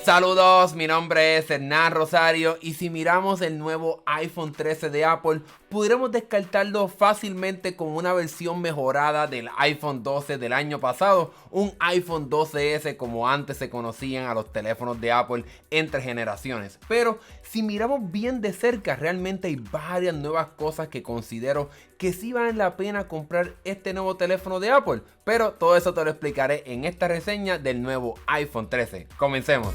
Saludos, mi nombre es Hernán Rosario y si miramos el nuevo iPhone 13 de Apple, pudiéramos descartarlo fácilmente como una versión mejorada del iPhone 12 del año pasado, un iPhone 12S como antes se conocían a los teléfonos de Apple entre generaciones. Pero si miramos bien de cerca, realmente hay varias nuevas cosas que considero que sí valen la pena comprar este nuevo teléfono de Apple. Pero todo eso te lo explicaré en esta reseña del nuevo iPhone 13. Comencemos.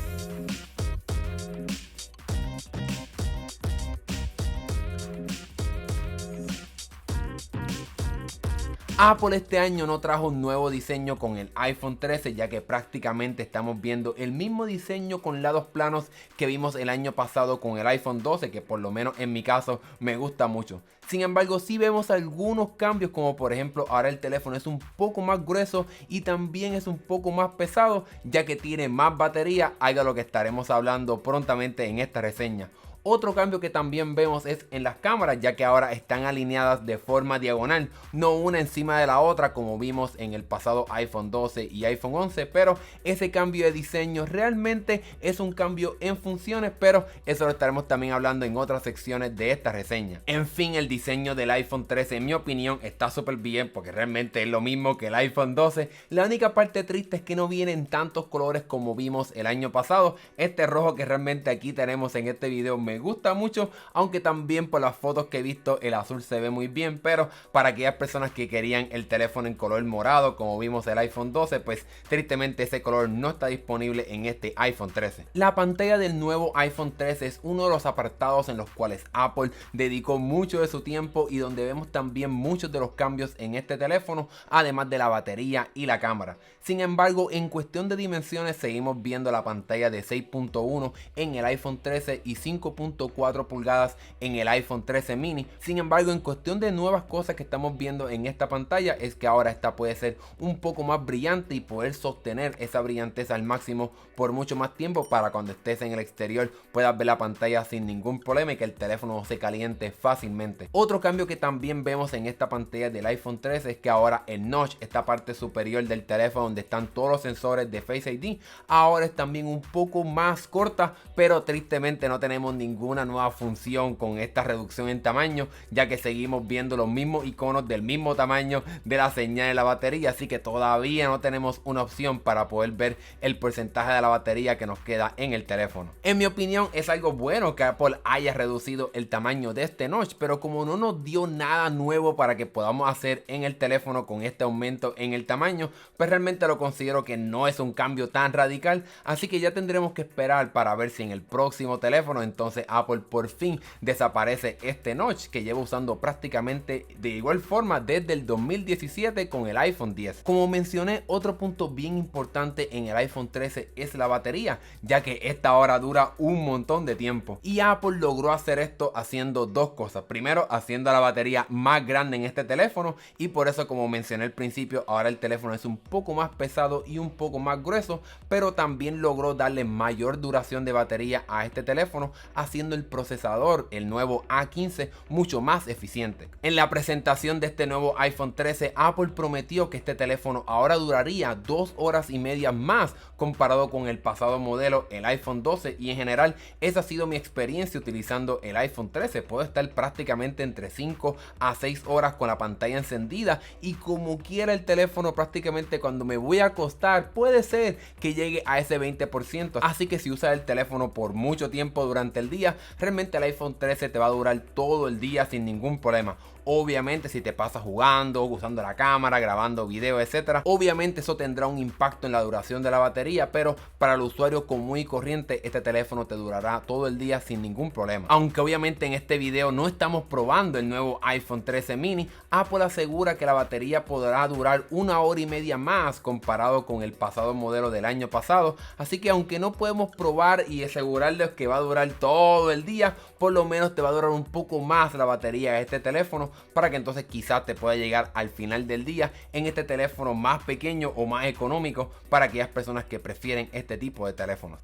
Apple este año no trajo un nuevo diseño con el iPhone 13, ya que prácticamente estamos viendo el mismo diseño con lados planos que vimos el año pasado con el iPhone 12, que por lo menos en mi caso me gusta mucho. Sin embargo, sí vemos algunos cambios, como por ejemplo ahora el teléfono es un poco más grueso y también es un poco más pesado, ya que tiene más batería, algo de lo que estaremos hablando prontamente en esta reseña. Otro cambio que también vemos es en las cámaras, ya que ahora están alineadas de forma diagonal, no una encima de la otra como vimos en el pasado iPhone 12 y iPhone 11, pero ese cambio de diseño realmente es un cambio en funciones, pero eso lo estaremos también hablando en otras secciones de esta reseña. En fin, el diseño del iPhone 13 en mi opinión está súper bien porque realmente es lo mismo que el iPhone 12. La única parte triste es que no vienen tantos colores como vimos el año pasado. Este rojo que realmente aquí tenemos en este video me gusta mucho, aunque también por las fotos que he visto el azul se ve muy bien, pero para aquellas personas que querían el teléfono en color morado como vimos el iPhone 12, pues tristemente ese color no está disponible en este iPhone 13. La pantalla del nuevo iPhone 13 es uno de los apartados en los cuales Apple dedicó mucho de su tiempo y donde vemos también muchos de los cambios en este teléfono, además de la batería y la cámara. Sin embargo, en cuestión de dimensiones seguimos viendo la pantalla de 6.1 en el iPhone 13 y 5.4 pulgadas en el iPhone 13 mini. Sin embargo, en cuestión de nuevas cosas que estamos viendo en esta pantalla es que ahora esta puede ser un poco más brillante y poder sostener esa brillantez al máximo por mucho más tiempo, para cuando estés en el exterior puedas ver la pantalla sin ningún problema y que el teléfono se caliente fácilmente. Otro cambio que también vemos en esta pantalla del iPhone 13 es que ahora el notch, esta parte superior del teléfono donde están todos los sensores de Face ID, ahora es también un poco más corta, pero tristemente no tenemos ninguna nueva función con esta reducción en tamaño, ya que seguimos viendo los mismos iconos del mismo tamaño de la señal de la batería, así que todavía no tenemos una opción para poder ver el porcentaje de la batería que nos queda en el teléfono. En mi opinión es algo bueno que Apple haya reducido el tamaño de este notch, pero como no nos dio nada nuevo para que podamos hacer en el teléfono con este aumento en el tamaño, pues realmente lo considero que no es un cambio tan radical, así que ya tendremos que esperar para ver si en el próximo teléfono entonces Apple por fin desaparece este notch que lleva usando prácticamente de igual forma desde el 2017 con el iPhone 10. Como mencioné, otro punto bien importante en el iPhone 13 es la batería, ya que esta ahora dura un montón de tiempo, y Apple logró hacer esto haciendo dos cosas. Primero, haciendo la batería más grande en este teléfono, y por eso, como mencioné al principio, ahora el teléfono es un poco más pesado y un poco más grueso, pero también logró darle mayor duración de batería a este teléfono, haciendo el procesador, el nuevo A15, mucho más eficiente. En la presentación de este nuevo iPhone 13, Apple prometió que este teléfono ahora duraría 2 horas y media más comparado con el pasado modelo, el iPhone 12, y en general esa ha sido mi experiencia utilizando el iPhone 13. Puedo estar prácticamente entre 5 a 6 horas con la pantalla encendida, y como quiera el teléfono prácticamente cuando me voy a acostar puede ser que llegue a ese 20%, así que si usas el teléfono por mucho tiempo durante el día, realmente el iPhone 13 te va a durar todo el día sin ningún problema. Obviamente si te pasas jugando, usando la cámara, grabando video, etcétera, obviamente eso tendrá un impacto en la duración de la batería, pero para el usuario común y corriente este teléfono te durará todo el día sin ningún problema. Aunque obviamente en este video no estamos probando el nuevo iPhone 13 mini, Apple asegura que la batería podrá durar 1 hora y media más comparado con el pasado modelo del año pasado, así que aunque no podemos probar y asegurarles que va a durar todo el día, por lo menos te va a durar un poco más la batería de este teléfono, para que entonces quizás te pueda llegar al final del día en este teléfono más pequeño o más económico para aquellas personas que prefieren este tipo de teléfonos.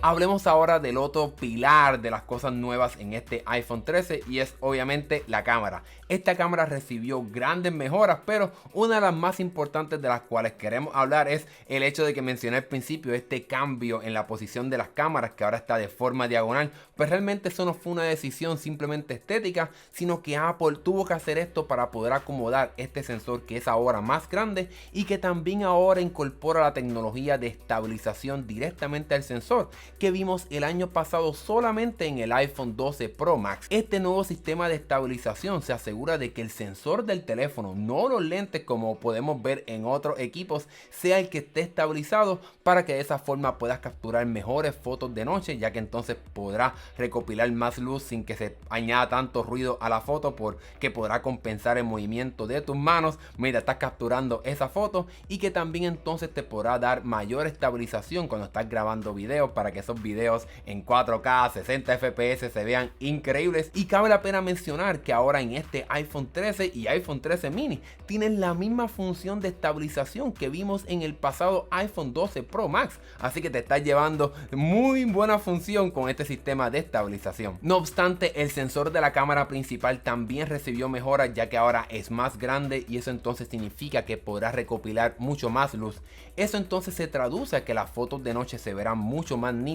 Hablemos ahora del otro pilar de las cosas nuevas en este iPhone 13 y es obviamente la cámara. Esta cámara recibió grandes mejoras, pero una de las más importantes de las cuales queremos hablar es el hecho de que mencioné al principio este cambio en la posición de las cámaras, que ahora está de forma diagonal. Pues realmente eso no fue una decisión simplemente estética, sino que Apple tuvo que hacer esto para poder acomodar este sensor que es ahora más grande y que también ahora incorpora la tecnología de estabilización directamente al sensor que vimos el año pasado solamente en el iPhone 12 Pro Max. Este nuevo sistema de estabilización se asegura de que el sensor del teléfono, no los lentes como podemos ver en otros equipos, sea el que esté estabilizado para que de esa forma puedas capturar mejores fotos de noche, ya que entonces podrá recopilar más luz sin que se añada tanto ruido a la foto, porque podrá compensar el movimiento de tus manos mientras estás capturando esa foto, y que también entonces te podrá dar mayor estabilización cuando estás grabando videos para que esos videos en 4K 60 FPS se vean increíbles. Y cabe la pena mencionar que ahora en este iPhone 13 y iPhone 13 mini tienen la misma función de estabilización que vimos en el pasado iPhone 12 Pro Max, así que te estás llevando muy buena función con este sistema de estabilización. No obstante, el sensor de la cámara principal también recibió mejoras, ya que ahora es más grande y eso entonces significa que podrá recopilar mucho más luz. Eso entonces se traduce a que las fotos de noche se verán mucho más nítidas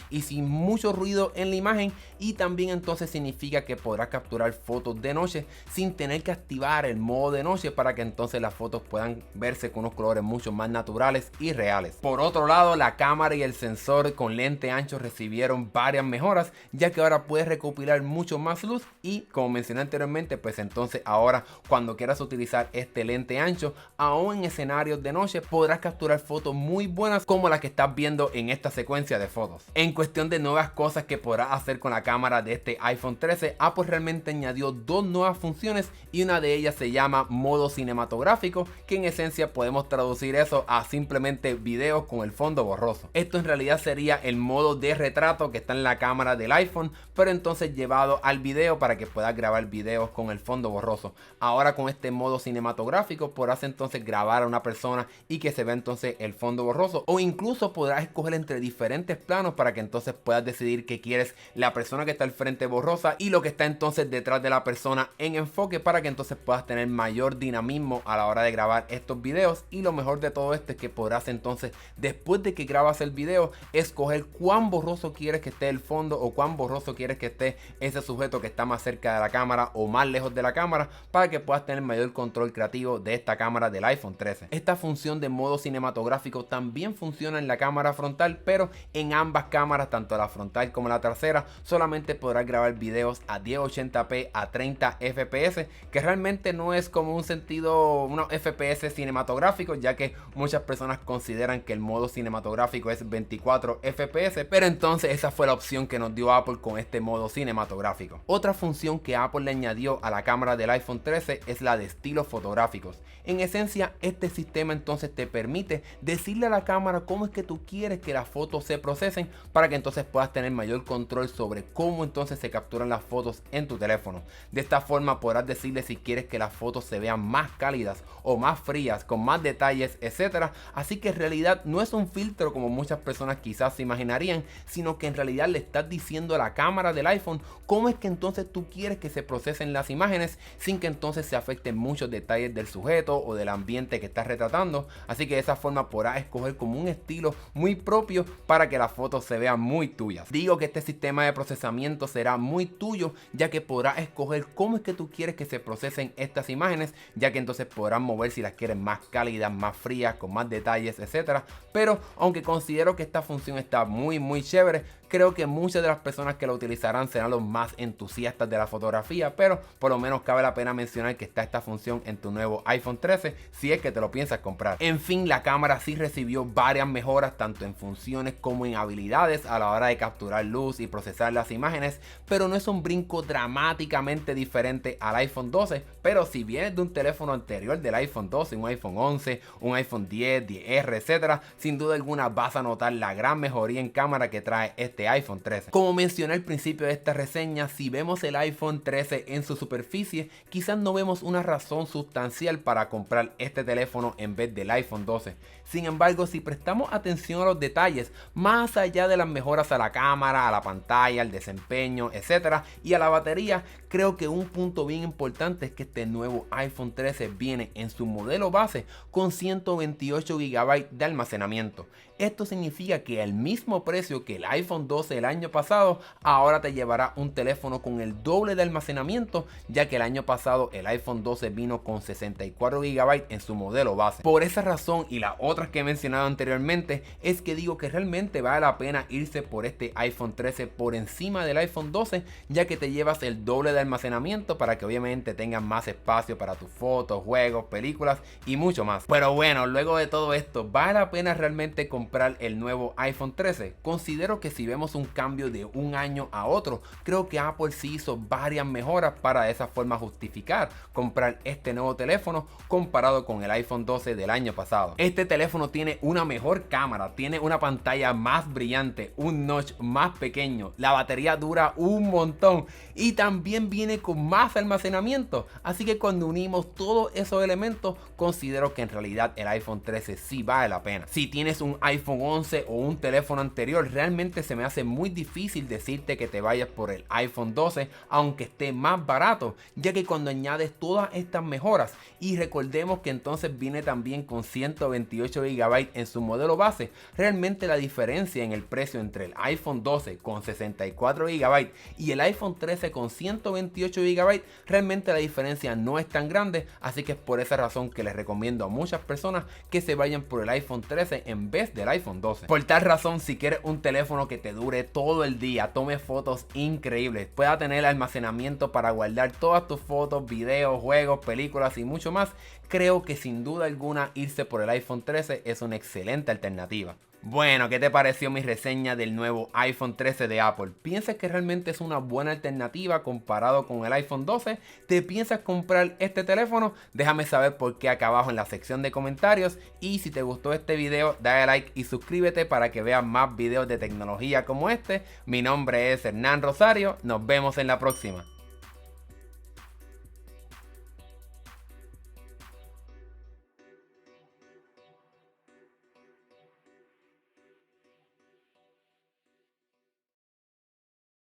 y sin mucho ruido en la imagen, y también entonces significa que podrás capturar fotos de noche sin tener que activar el modo de noche para que entonces las fotos puedan verse con unos colores mucho más naturales y reales. Por otro lado, la cámara y el sensor con lente ancho recibieron varias mejoras, ya que ahora puedes recopilar mucho más luz y, como mencioné anteriormente, pues entonces ahora cuando quieras utilizar este lente ancho, aún en escenarios de noche, podrás capturar fotos muy buenas como las que estás viendo en esta secuencia de fotos. En cuestión de nuevas cosas que podrás hacer con la cámara de este iPhone 13, Apple realmente añadió dos nuevas funciones y una de ellas se llama modo cinematográfico, que en esencia podemos traducir eso a simplemente videos con el fondo borroso. Esto en realidad sería el modo de retrato que está en la cámara del iPhone, pero entonces llevado al video para que puedas grabar videos con el fondo borroso. Ahora con este modo cinematográfico podrás entonces grabar a una persona y que se vea entonces el fondo borroso, o incluso podrás escoger entre diferentes planos para que entonces puedas decidir que quieres la persona que está al frente borrosa y lo que está entonces detrás de la persona en enfoque, para que entonces puedas tener mayor dinamismo a la hora de grabar estos videos. Y lo mejor de todo esto es que podrás entonces, después de que grabas el video, escoger cuán borroso quieres que esté el fondo o cuán borroso quieres que esté ese sujeto que está más cerca de la cámara o más lejos de la cámara, para que puedas tener mayor control creativo de esta cámara del iPhone 13. Esta función de modo cinematográfico también funciona en la cámara frontal, pero en ambas cámaras, tanto la frontal como la trasera, solamente podrás grabar videos a 1080p a 30 fps, que realmente no es como un sentido, unos fps cinematográficos, ya que muchas personas consideran que el modo cinematográfico es 24 fps, pero entonces esa fue la opción que nos dio Apple con este modo cinematográfico. Otra función que Apple le añadió a la cámara del iPhone 13 es la de estilos fotográficos. En esencia, este sistema entonces te permite decirle a la cámara cómo es que tú quieres que las fotos se procesen, para que entonces puedas tener mayor control sobre cómo entonces se capturan las fotos en tu teléfono. De esta forma podrás decirle si quieres que las fotos se vean más cálidas o más frías, con más detalles, etcétera. Así que en realidad no es un filtro como muchas personas quizás se imaginarían, sino que en realidad le estás diciendo a la cámara del iPhone cómo es que entonces tú quieres que se procesen las imágenes sin que entonces se afecten muchos detalles del sujeto o del ambiente que estás retratando. Así que de esa forma podrás escoger como un estilo muy propio para que las fotos se vean muy tuyas. Digo que este sistema de procesamiento será muy tuyo, ya que podrás escoger cómo es que tú quieres que se procesen estas imágenes, ya que entonces podrás mover si las quieres más cálidas, más frías, con más detalles, etcétera. Pero aunque considero que esta función está muy chévere, creo que muchas de las personas que la utilizarán serán los más entusiastas de la fotografía, pero por lo menos cabe la pena mencionar que está esta función en tu nuevo iPhone 13 si es que te lo piensas comprar. En fin, la cámara sí recibió varias mejoras tanto en funciones como en habilidades a la hora de capturar luz y procesar las imágenes, pero no es un brinco dramáticamente diferente al iPhone 12. Pero si vienes de un teléfono anterior del iPhone 12, un iPhone 11, un iPhone 10, 10R, etcétera, sin duda alguna vas a notar la gran mejoría en cámara que trae este iPhone 13. Como mencioné al principio de esta reseña, si vemos el iPhone 13 en su superficie, quizás no vemos una razón sustancial para comprar este teléfono en vez del iPhone 12. Sin embargo, si prestamos atención a los detalles, más más allá de las mejoras a la cámara, a la pantalla, al desempeño, etcétera, y a la batería, creo que un punto bien importante es que este nuevo iPhone 13 viene en su modelo base con 128 GB de almacenamiento. Esto significa que al mismo precio que el iPhone 12 el año pasado, ahora te llevará un teléfono con el doble de almacenamiento, ya que el año pasado el iPhone 12 vino con 64 GB en su modelo base. Por esa razón y las otras que he mencionado anteriormente, es que digo que realmente vale la pena irse por este iPhone 13 por encima del iPhone 12, ya que te llevas el doble de almacenamiento para que obviamente tengas más espacio para tus fotos, juegos, películas y mucho más. Pero bueno, luego de todo esto, ¿vale la pena realmente comprar el nuevo iPhone 13? Considero que si vemos un cambio de un año a otro, creo que Apple sí hizo varias mejoras para de esa forma justificar comprar este nuevo teléfono comparado con el iPhone 12 del año pasado. Este teléfono tiene una mejor cámara, tiene una pantalla más brillante, un notch más pequeño, la batería dura un montón y también viene con más almacenamiento. Así que cuando unimos todos esos elementos, considero que en realidad el iPhone 13 sí vale la pena. Si tienes un iPhone 11 o un teléfono anterior, realmente se me hace muy difícil decirte que te vayas por el iPhone 12 aunque esté más barato, ya que cuando añades todas estas mejoras, y recordemos que entonces viene también con 128 GB en su modelo base, realmente la diferencia en el precio entre el iPhone 12 con 64 GB y el iPhone 13 con 128 GB, realmente la diferencia no es tan grande. Así que es por esa razón que les recomiendo a muchas personas que se vayan por el iPhone 13 en vez del iPhone 12. Por tal razón, si quieres un teléfono que te dure todo el día, tome fotos increíbles, pueda tener almacenamiento para guardar todas tus fotos, videos, juegos, películas y mucho más, creo que sin duda alguna irse por el iPhone 13 es una excelente alternativa. Bueno, ¿qué te pareció mi reseña del nuevo iPhone 13 de Apple? ¿Piensas que realmente es una buena alternativa comparado con el iPhone 12? ¿Te piensas comprar este teléfono? Déjame saber por qué acá abajo en la sección de comentarios. Y si te gustó este video, dale like y suscríbete para que veas más videos de tecnología como este. Mi nombre es Hernán Rosario, nos vemos en la próxima.